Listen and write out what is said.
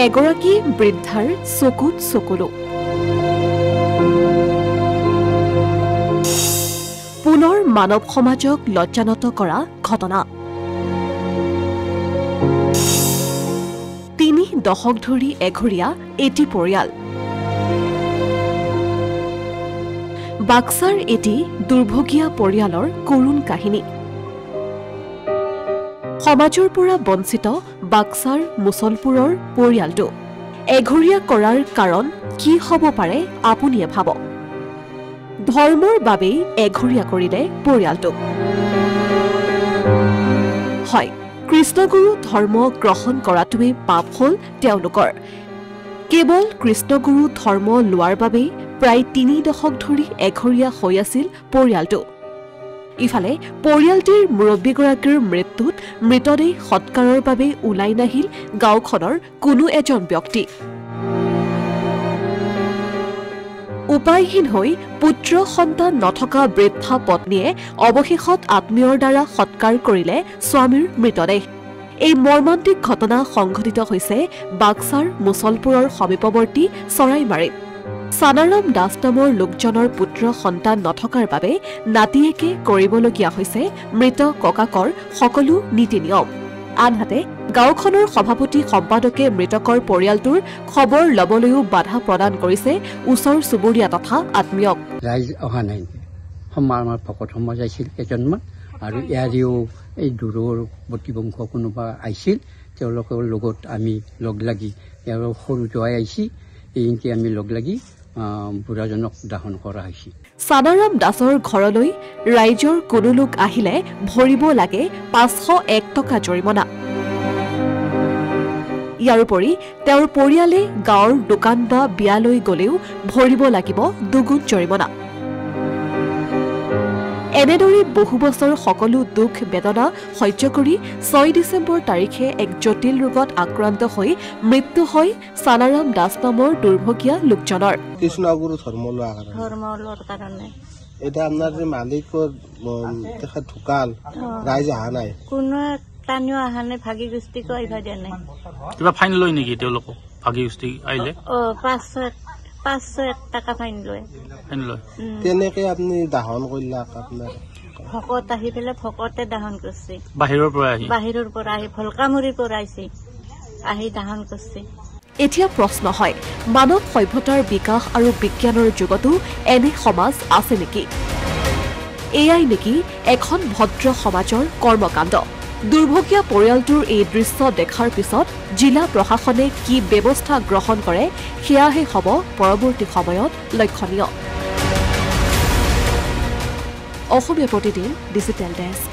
এগৰাকী বৃদ্ধাৰ চকুত চকুলো পুনৰ মানৱ সমাজক লজ্জানত কৰা ঘটনা ৩ দশক ধৰি এঘৰীয়া এটি পৰিয়াল বাক্সাৰ এটি দুৰ্ভগীয়া পৰিয়ালৰ কৰুণ কাহিনী সমাজৰ পৰা বঞ্চিত বাক্সাৰ মুছলপুৰৰ পৰিয়ালটো এঘৰীয়া কৰাৰ কাৰণ কি হ'ব পাৰে আপুনিয়ে ভাবক ধৰ্মৰ বাবেই এঘৰীয়া কৰিলে পৰিয়ালটো হয় কৃষ্ণগুৰু ধৰ্ম গ্ৰহণ কৰাটোৱে পাপ হ'ল তেওঁলোকৰ কেৱল কৃষ্ণগুৰু ধৰ্ম লোৱাৰ বাবেই প্ৰায় ৩ দশক ধৰি এঘৰীয়া হৈ আছিল পৰিয়ালটো ইফালে পৰিয়ালটিৰ মুৰব্বীগৰাকীৰ মৃত্যুত মৃতদেহ সৎকাৰৰ বাবে ওলাই নাহিল গাঁওখনৰ কোনো এজন ব্যক্তি উপায়হীন হৈ পুত্ৰ সন্তান নথকা বৃদ্ধা পত্নীয়ে অৱশেষত আত্মীয়ৰ দ্বাৰা সৎকাৰ কৰিলে স্বামীৰ মৃতদেহ এই মৰ্মান্তিক ঘটনা সংঘটিত হৈছে বাক্সাৰ মুছলপুৰৰ সমীপৱৰ্তী চৰাইমাৰীত সানাৰাম দাস নামৰ লোকজনৰ পুত্ৰ সন্তান নথকাৰ বাবে নাতিয়েকে কৰিবলগীয়া হৈছে মৃত ককাকৰ সকলো নীতি নিয়ম আনহাতে গাঁওখনৰ সভাপতি সম্পাদকে মৃতকৰ পৰিয়ালটোৰ খবৰ লবলৈও বাধা প্ৰদান কৰিছে ওচৰ চুবুৰীয়া তথা আত্মীয়ক ৰাইজ অহা নাই আমাৰ ভকত সমাজ আহিছিল কেইজনমান আৰু ইয়াৰেও এই দূৰৰ বটিবংশ কোনোবা আহিছিল তেওঁলোকৰ লগত আমি লগ লাগি ইয়াৰ সৰু জোৱাই আহিছি এইকে আমি লগ লাগি বুঢ়াজনক দাহন কৰা হৈছে সানাৰাম দাসৰ ঘৰলৈ ৰাইজৰ কোনো লোক আহিলে ভৰিব লাগে ৫০১ টকা জৰিমনা ইয়াৰোপৰি তেওঁৰ পৰিয়ালে গাঁৱৰ দোকান বা বিয়ালৈ গলেও ভৰিব লাগিব দুগুণ জৰিমনা এনেদৰে বহু বছৰ সকলো দুখ বেদনা সহ্য কৰি ৬ ডিচেম্বৰ তাৰিখে এক জটিল ৰোগত আক্ৰান্ত হৈ মৃত্যু হয় সানাৰাম দাস নামৰ দুৰ্ভগীয়া লোকজনৰ কৃষ্ণগুৰু ধৰ্ম লোৱাৰ কাৰণে এটা আপোনাৰ যে মালিকৰ তেখেত ঢুকাল ৰাইজ অহা নাই কোনো টানিও অহা নাই ভাগি গোষ্ঠীকো আহিব দিয়া নাই কিবা ফাইন লয় নেকি তেওঁলোকক ভাগি গোষ্ঠী আহিলে ৫০১ টকা ফাইন লয় তেনেকে আপুনি দাহন কৰিলে আপোনাৰ ভকত আহি পেলাই ভকতে দাহন কৰিছে বাহিৰৰ পৰা আহি ভলকামুৰিৰ পৰা আহিছে আহি দাহন কৰিছে এতিয়া প্ৰশ্ন হয় মানৱ সভ্যতাৰ বিকাশ আৰু বিজ্ঞানৰ যুগতো এনে সমাজ আছে নেকি এয়াই নেকি এখন ভদ্ৰ সমাজৰ কৰ্মকাণ্ড দুৰ্ভগীয়া পৰিয়ালটোৰ এই দৃশ্য দেখাৰ পিছত জিলা প্ৰশাসনে কি ব্যৱস্থা গ্ৰহণ কৰে সেয়াহে হ'ব পৰৱৰ্তী সময়ত লক্ষণীয় অসমীয়া প্ৰতিদিন ডিজিটেল ডেস্ক